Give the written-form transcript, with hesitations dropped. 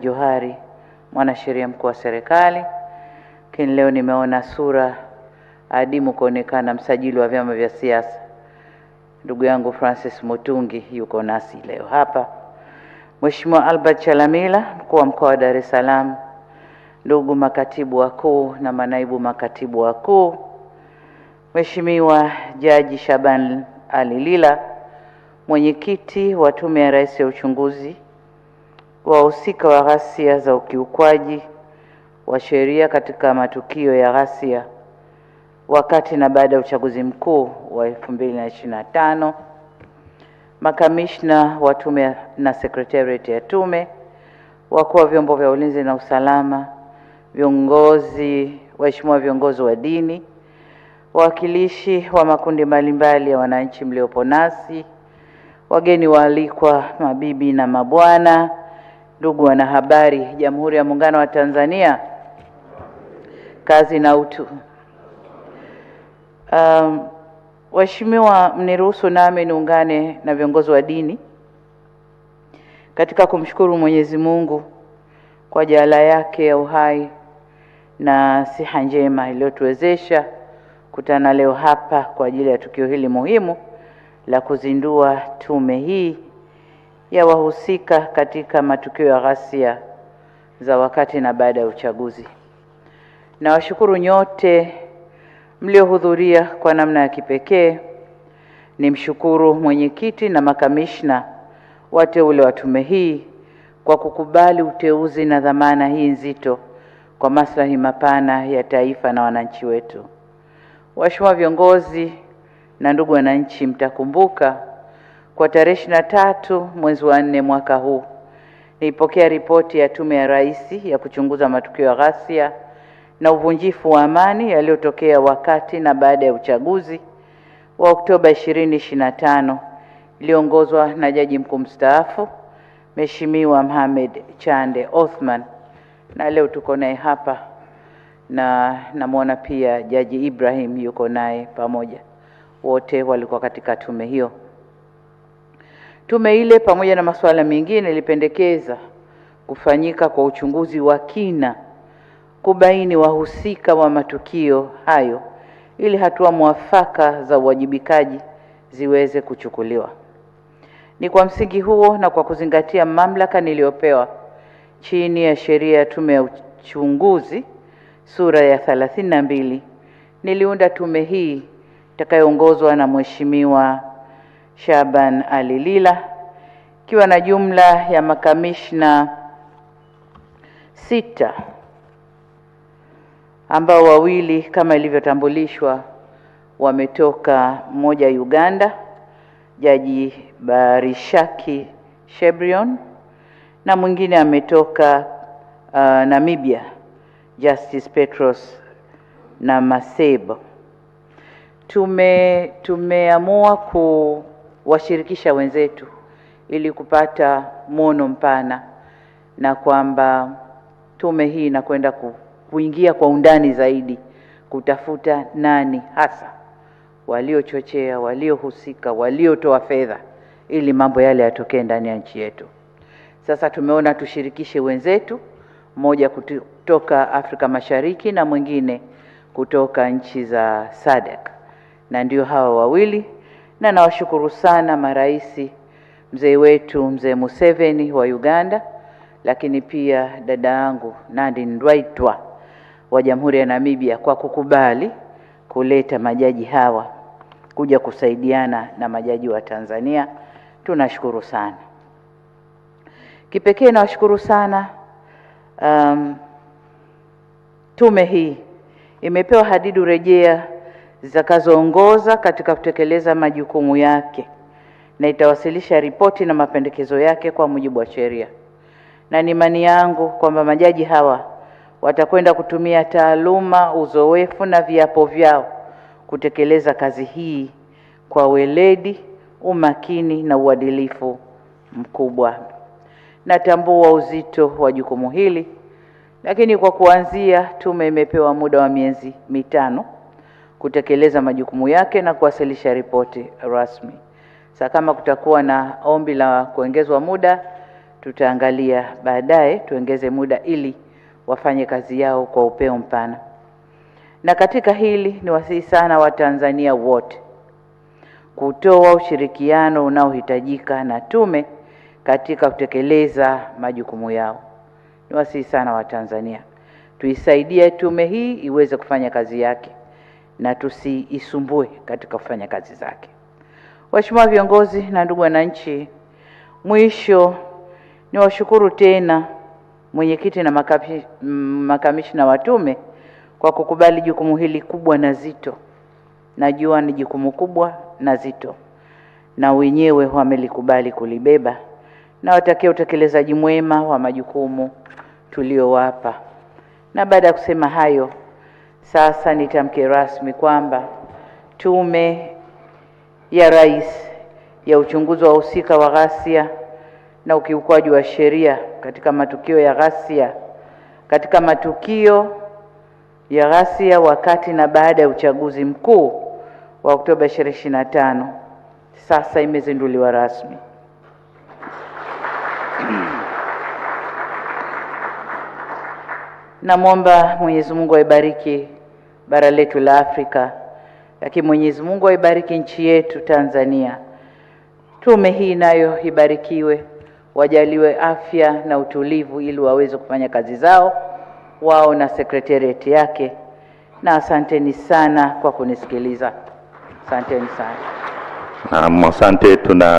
Johari, mwanasheria mkuu wa serikali. Lakini leo nimeona sura adimu kuonekana msajili wa vyama vya siasa. Ndugu yangu Francis Mutungi yuko nasi leo hapa. Mheshimiwa Albert Chalamila, mkuu wa mkoa wa Dar es Salaam, ndugu makatibu wakuu na manaibu makatibu wakuu, Mheshimiwa Jaji Shaban Alilila, mwenyekiti wa Tume ya Rais ya Uchunguzi, wahusika wa ghasia za ukiukwaji wa sheria katika matukio ya ghasia wakati na baada ya uchaguzi mkuu wa 2025, makamishna wa tume na secretariat ya tume, wakuu wa vyombo vya ulinzi na usalama, waheshimiwa viongozi wa dini, wawakilishi wa makundi mbalimbali ya wananchi mliopo nasi, wageni waalikwa, mabibi na mabwana, ndugu wanahabari, Jamhuri ya Muungano wa Tanzania, kazi na utu. Waheshimiwa, mniruhusu nami niungane na viongozi wa dini katika kumshukuru Mwenyezi Mungu kwa jaala yake ya uhai na siha njema iliyotuwezesha kutana leo hapa kwa ajili ya tukio hili muhimu la kuzindua tume hii ya wahusika katika matukio ya ghasia za wakati na baada ya uchaguzi. Nawashukuru nyote mliohudhuria kwa namna ya kipekee. Nimshukuru mwenyekiti na makamishna wateule wa tume hii kwa kukubali uteuzi na dhamana hii nzito kwa maslahi mapana ya taifa na wananchi wetu. Waheshimiwa viongozi na ndugu wananchi, mtakumbuka kwa tarehe 23 mwezi wa 4 mwaka huu nilipokea ripoti ya Tume ya Rais ya kuchunguza matukio ya ghasia na uvunjifu wa amani yaliyotokea wakati na baada ya uchaguzi wa Oktoba 2025 iliongozwa na Jaji Mkuu mstaafu Mheshimiwa Mohamed Chande Othman, na leo tuko naye hapa na namuona pia Jaji Ibrahim yuko naye pamoja. Wote walikuwa katika tume hiyo. Tume ile pamoja na masuala mengine ilipendekeza kufanyika kwa uchunguzi wa kina kubaini wahusika wa matukio hayo ili hatua mwafaka za uwajibikaji ziweze kuchukuliwa. Ni kwa msingi huo na kwa kuzingatia mamlaka niliyopewa chini ya sheria ya tume ya uchunguzi sura ya 32 niliunda tume hii itakayoongozwa na Mheshimiwa Shaban Alilila, ikiwa na jumla ya makamishna 6 ambao wawili kama ilivyotambulishwa wametoka, mmoja Uganda, Jaji Barishaki Shebrion, na mwingine ametoka Namibia, Justice Petros na Masebo. Tumeamua kuwashirikisha wenzetu ili kupata muono mpana, na kwamba tume hii inakwenda kuingia kwa undani zaidi kutafuta nani hasa waliochochea, waliohusika, waliotoa fedha ili mambo yale yatokee ndani ya nchi yetu. Sasa tumeona tushirikishe wenzetu, mmoja kutoka Afrika Mashariki na mwingine kutoka nchi za SADC, na ndio hawa wawili. Na nawashukuru sana maraisi, mzee wetu mzee Museveni wa Uganda, lakini pia dada yangu Nandi Ndaitwah wa Jamhuri ya Namibia kwa kukubali kuleta majaji hawa kuja kusaidiana na majaji wa Tanzania. Tunashukuru sana. Kipekee nawashukuru sana tume hii imepewa hadidu rejea zitakazoongoza katika kutekeleza majukumu yake na itawasilisha ripoti na mapendekezo yake kwa mujibu wa sheria. Na ni imani yangu kwamba majaji hawa watakwenda kutumia taaluma, uzoefu na viapo vyao kutekeleza kazi hii kwa weledi, umakini na uadilifu mkubwa. Natambua uzito wa jukumu hili, lakini kwa kuanzia tume imepewa muda wa miezi 5 kutekeleza majukumu yake na kuwasilisha ripoti rasmi. Sasa kama kutakuwa na ombi la kuongezwa muda, tutaangalia baadaye tuongeze muda ili wafanye kazi yao kwa upeo mpana. Na katika hili ni wasihi sana Watanzania wote kutoa ushirikiano unaohitajika na tume katika kutekeleza majukumu yao. Ni wasihi sana Watanzania tuisaidie tume hii iweze kufanya kazi yake na tusiisumbue katika kufanya kazi zake. Waheshimiwa viongozi na ndugu wananchi, mwisho ni washukuru tena mwenyekiti na makamishna wa tume kwa kukubali jukumu hili kubwa na zito. Najua ni jukumu kubwa na zito, na wenyewe wamelikubali kulibeba, na watakia utekelezaji mwema wa majukumu tuliowapa. Na baada ya kusema hayo, sasa nitamke rasmi kwamba Tume ya Rais ya uchunguzi wa wahusika wa ghasia na ukiukwaji wa sheria katika matukio ya ghasia wakati na baada ya uchaguzi mkuu wa Oktoba 2025 sasa imezinduliwa rasmi. Namwomba Mwenyezi Mungu aibariki bara letu la Afrika, lakini Mwenyezi Mungu aibariki nchi yetu Tanzania. Tume hii nayo ibarikiwe, wajaliwe afya na utulivu ili waweze kufanya kazi zao wao na secretariat yake. Na asanteni sana kwa kunisikiliza. Asanteni sana. Asante.